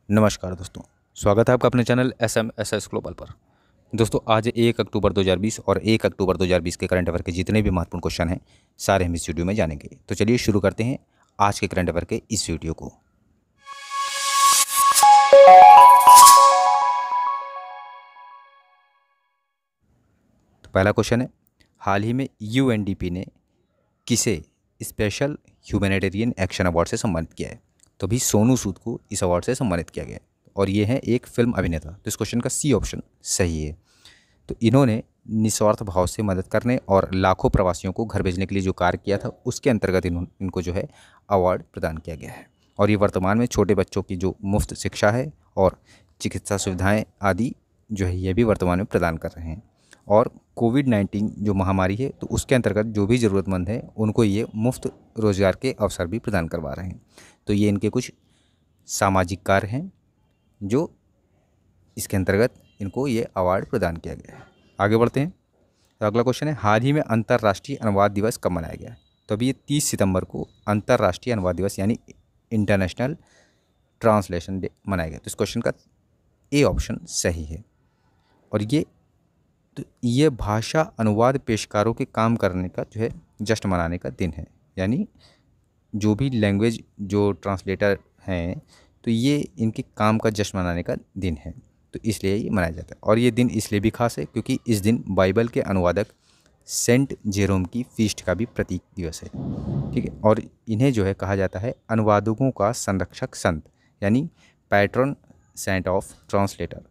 नमस्कार दोस्तों, स्वागत है आपका अपने चैनल SMSS ग्लोबल पर। दोस्तों आज 1 अक्टूबर 2020 और 1 अक्टूबर 2020 के करंट अफेयर के जितने भी महत्वपूर्ण क्वेश्चन हैं सारे हम इस वीडियो में जानेंगे। तो चलिए शुरू करते हैं आज के करंट अफेयर के इस वीडियो को। तो पहला क्वेश्चन है, हाल ही में UNDP ने किसे स्पेशल ह्यूमैनिटेरियन एक्शन अवार्ड से सम्मानित किया है? तो अभी सोनू सूद को इस अवार्ड से सम्मानित किया गया है और ये है एक फिल्म अभिनेता। तो इस क्वेश्चन का सी ऑप्शन सही है। तो इन्होंने निस्वार्थ भाव से मदद करने और लाखों प्रवासियों को घर भेजने के लिए जो कार्य किया था उसके अंतर्गत इनको जो है अवार्ड प्रदान किया गया है। और ये वर्तमान में छोटे बच्चों की जो मुफ्त शिक्षा है और चिकित्सा सुविधाएं आदि जो है ये भी वर्तमान में प्रदान कर रहे हैं। और कोविड-19 जो महामारी है तो उसके अंतर्गत जो भी ज़रूरतमंद है उनको ये मुफ्त रोज़गार के अवसर भी प्रदान करवा रहे हैं। तो ये इनके कुछ सामाजिक कार्य हैं जो इसके अंतर्गत इनको ये अवार्ड प्रदान किया गया है। आगे बढ़ते हैं। तो अगला क्वेश्चन है, हाल ही में अंतर्राष्ट्रीय अनुवाद दिवस कब मनाया गया? तो अभी ये 30 सितंबर को अंतर्राष्ट्रीय अनुवाद दिवस यानी इंटरनेशनल ट्रांसलेशन डे मनाया गया। तो इस क्वेश्चन का ए ऑप्शन सही है। और ये भाषा अनुवाद पेशकारों के काम करने का जो है जश्न मनाने का दिन है। यानी जो भी लैंग्वेज जो ट्रांसलेटर हैं तो ये इनके काम का जश्न मनाने का दिन है, तो इसलिए ये मनाया जाता है। और ये दिन इसलिए भी खास है क्योंकि इस दिन बाइबल के अनुवादक सेंट जेरोम की फीस्ट का भी प्रतीक दिवस है। ठीक है। और इन्हें जो है कहा जाता है अनुवादकों का संरक्षक संत, यानी पैट्रन सेंट ऑफ ट्रांसलेटर।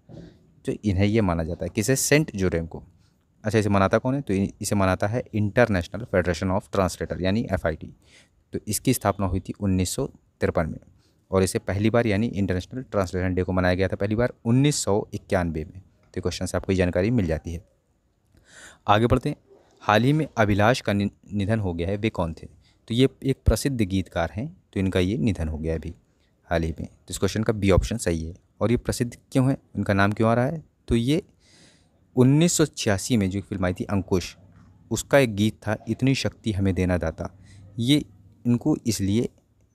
तो इन्हें ये माना जाता है, किसे? सेंट जेरोम को। अच्छा, इसे मनाता कौन है? तो इसे मनाता है इंटरनेशनल फेडरेशन ऑफ ट्रांसलेटर यानी FIT। तो इसकी स्थापना हुई थी 1953 में और इसे पहली बार यानी इंटरनेशनल ट्रांसलेशन डे को मनाया गया था पहली बार 1991 में। तो क्वेश्चन से आपको ये जानकारी मिल जाती है। आगे बढ़ते हैं। हाल ही में अभिलाष का निधन हो गया है, वे कौन थे? तो ये एक प्रसिद्ध गीतकार हैं, तो इनका ये निधन हो गया है अभी हाल ही में। तो इस क्वेश्चन का बी ऑप्शन सही है। और ये प्रसिद्ध क्यों है, इनका नाम क्यों आ रहा है? तो ये 1986 में जो फिल्म आई थी अंकुश, उसका एक गीत था, इतनी शक्ति हमें देना दाता। ये इनको इसलिए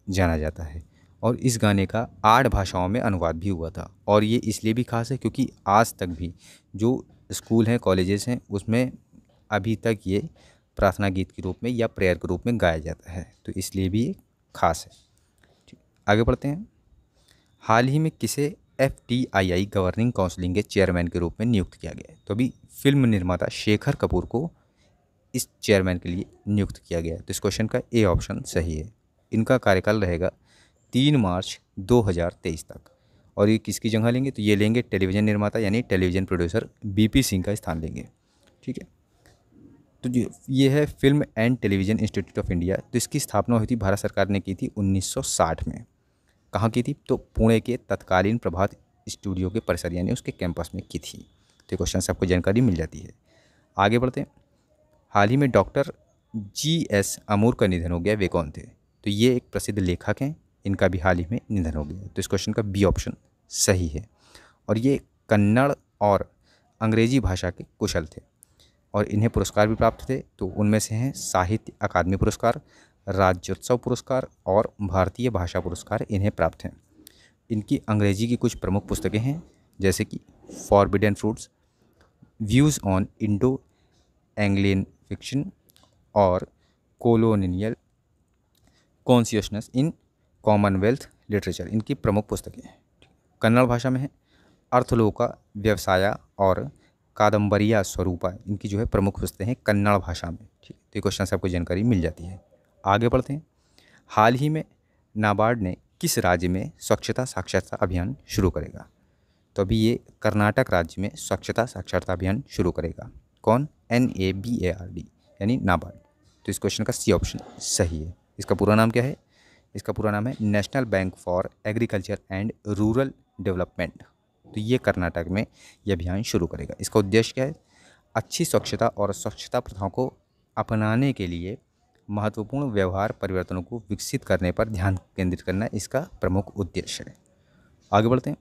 जाना जाता है। और इस गाने का 8 भाषाओं में अनुवाद भी हुआ था। और ये इसलिए भी खास है क्योंकि आज तक भी जो स्कूल हैं, कॉलेजेस हैं, उसमें अभी तक ये प्रार्थना गीत के रूप में या प्रेयर के रूप में गाया जाता है। तो इसलिए भी ये खास है। ठीक, आगे बढ़ते हैं। हाल ही में किसे FTII गवर्निंग काउंसिलिंग के चेयरमैन के रूप में नियुक्त किया गया है? तो अभी फिल्म निर्माता शेखर कपूर को इस चेयरमैन के लिए नियुक्त किया गया है। तो इस क्वेश्चन का ए ऑप्शन सही है। इनका कार्यकाल रहेगा 3 मार्च 2023 तक। और ये किसकी जगह लेंगे? तो ये लेंगे टेलीविज़न निर्माता यानी टेलीविज़न प्रोड्यूसर BP सिंह का स्थान लेंगे। ठीक है। तो ये है film and television institute of India. तो इसकी स्थापना हुई थी, भारत सरकार ने की थी 1960 में। कहाँ की थी? तो पुणे के तत्कालीन प्रभात स्टूडियो के परिसर यानी उसके कैंपस में की थी। तो क्वेश्चन से आपको जानकारी मिल जाती है। आगे बढ़ते हैं। हाल ही में डॉक्टर GS अमूर का निधन हो गया, वे कौन थे? तो ये एक प्रसिद्ध लेखक हैं, इनका भी हाल ही में निधन हो गया। तो इस क्वेश्चन का बी ऑप्शन सही है। और ये कन्नड़ और अंग्रेजी भाषा के कुशल थे और इन्हें पुरस्कार भी प्राप्त थे। तो उनमें से हैं साहित्य अकादमी पुरस्कार, राज्योत्सव पुरस्कार और भारतीय भाषा पुरस्कार इन्हें प्राप्त हैं। इनकी अंग्रेजी की कुछ प्रमुख पुस्तकें हैं जैसे कि forbidden fruits, views on Indo Anglian fiction और colonial consciousness in Commonwealth literature, इनकी प्रमुख पुस्तकें हैं। कन्नड़ भाषा में है अर्थलोका व्यवसाया और कादम्बरिया स्वरूपा, इनकी जो है प्रमुख पुस्तकें हैं कन्नड़ भाषा में। ठीक, तो क्वेश्चन से आपको जानकारी मिल जाती है। आगे बढ़ते हैं। हाल ही में नाबार्ड ने किस राज्य में स्वच्छता साक्षरता अभियान शुरू करेगा? तो अभी ये कर्नाटक राज्य में स्वच्छता साक्षरता अभियान शुरू करेगा। कौन? NABARD यानी नाबार्ड। तो इस क्वेश्चन का सी ऑप्शन सही है। इसका पूरा नाम क्या है? इसका पूरा नाम है national bank for agriculture and rural development. तो ये कर्नाटक में ये अभियान शुरू करेगा। इसका उद्देश्य क्या है? अच्छी स्वच्छता और स्वच्छता प्रथाओं को अपनाने के लिए महत्वपूर्ण व्यवहार परिवर्तनों को विकसित करने पर ध्यान केंद्रित करना इसका प्रमुख उद्देश्य है। आगे बढ़ते हैं।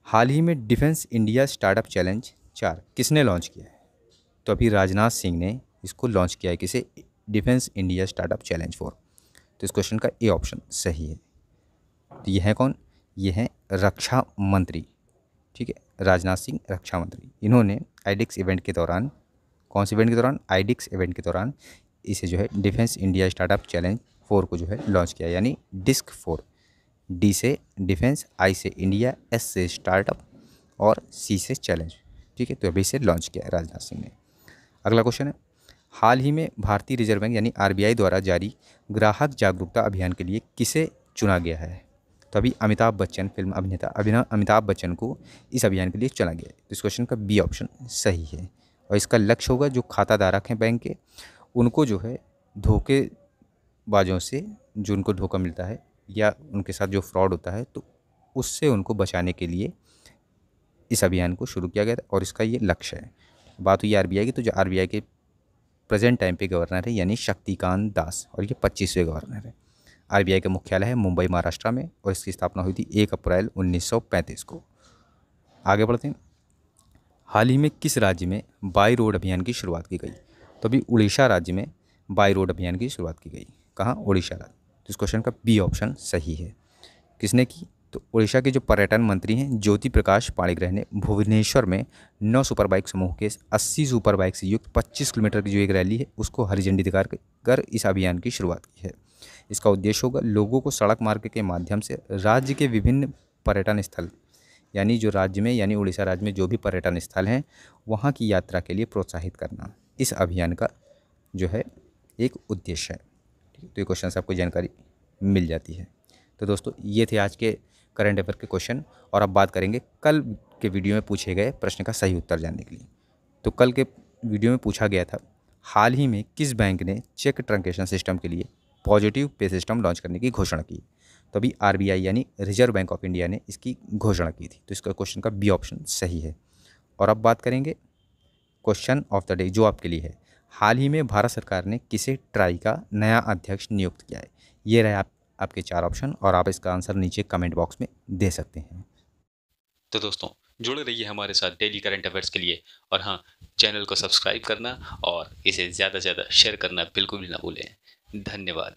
हाल ही में डिफेंस इंडिया स्टार्टअप चैलेंज 4 किसने लॉन्च किया है? तो अभी राजनाथ सिंह ने इसको लॉन्च किया है। किसे? Defence India startup challenge 4। तो इस क्वेश्चन का ए ऑप्शन सही है। तो ये है कौन? ये हैं रक्षा मंत्री, ठीक है, राजनाथ सिंह रक्षा मंत्री। इन्होंने आईडिक्स इवेंट के दौरान, कौन से इवेंट के दौरान, आईडिक्स इवेंट के दौरान इसे जो है डिफेंस इंडिया स्टार्टअप चैलेंज 4 को जो है लॉन्च किया, यानी डिस्क 4। डी से डिफेंस, आई से इंडिया, एस से स्टार्टअप और सी से चैलेंज, ठीक है। तो अभी इसे लॉन्च किया है राजनाथ सिंह ने। अगला क्वेश्चन है, हाल ही में भारतीय रिजर्व बैंक यानी आरबीआई द्वारा जारी ग्राहक जागरूकता अभियान के लिए किसे चुना गया है? तो अभी अमिताभ बच्चन, फिल्म अभिनेता अमिताभ बच्चन को इस अभियान के लिए चुना गया है। तो इस क्वेश्चन का बी ऑप्शन सही है। और इसका लक्ष्य होगा जो खाता धारक हैं बैंक के, उनको जो है धोखेबाजों से, जो उनको धोखा मिलता है या उनके साथ जो फ्रॉड होता है, तो उससे उनको बचाने के लिए इस अभियान को शुरू किया गया था और इसका ये लक्ष्य है। बात हुई आरबीआई की, तो जो आरबीआई के प्रेजेंट टाइम पे गवर्नर है यानी शक्तिकांत दास, और ये 25वें गवर्नर है। आरबीआई का मुख्यालय है मुंबई महाराष्ट्र में और इसकी स्थापना हुई थी 1 अप्रैल 1935 को। आगे बढ़ते हैं, हाल ही में किस राज्य में बाई रोड अभियान की शुरुआत की गई? तो अभी उड़ीसा राज्य में बाई रोड अभियान की शुरुआत की गई। कहाँ? उड़ीसा राज्य। तो इस क्वेश्चन का बी ऑप्शन सही है। किसने की? तो उड़ीसा के जो पर्यटन मंत्री हैं ज्योति प्रकाश पाणिग्रह ने भुवनेश्वर में 9 सुपर बाइक समूह के 80 सुपर बाइक से युक्त 25 किलोमीटर की जो एक रैली है उसको हरी झंडी दिखाकर इस अभियान की शुरुआत की है। इसका उद्देश्य होगा लोगों को सड़क मार्ग के माध्यम से राज्य के विभिन्न पर्यटन स्थल, यानी जो राज्य में, यानी उड़ीसा राज्य में जो भी पर्यटन स्थल हैं वहाँ की यात्रा के लिए प्रोत्साहित करना इस अभियान का जो है एक उद्देश्य है। ठीक है, तो ये क्वेश्चन से आपको जानकारी मिल जाती है। तो दोस्तों ये थे आज के करंट अफेयर के क्वेश्चन, और अब बात करेंगे कल के वीडियो में पूछे गए प्रश्न का सही उत्तर जानने के लिए। तो कल के वीडियो में पूछा गया था, हाल ही में किस बैंक ने चेक ट्रांजेक्शन सिस्टम के लिए पॉजिटिव पे सिस्टम लॉन्च करने की घोषणा की? तो अभी आरबीआई यानी रिजर्व बैंक ऑफ इंडिया ने इसकी घोषणा की थी। तो इसका क्वेश्चन का बी ऑप्शन सही है। और अब बात करेंगे क्वेश्चन ऑफ द डे जो आपके लिए है, हाल ही में भारत सरकार ने किसे ट्राई का नया अध्यक्ष नियुक्त किया है? ये रहे आपके 4 ऑप्शन, और आप इसका आंसर नीचे कमेंट बॉक्स में दे सकते हैं। तो दोस्तों जुड़े रहिए हमारे साथ डेली करंट अफेयर्स के लिए, और हाँ, चैनल को सब्सक्राइब करना और इसे ज़्यादा से ज़्यादा शेयर करना बिल्कुल भी ना भूलें। धन्यवाद।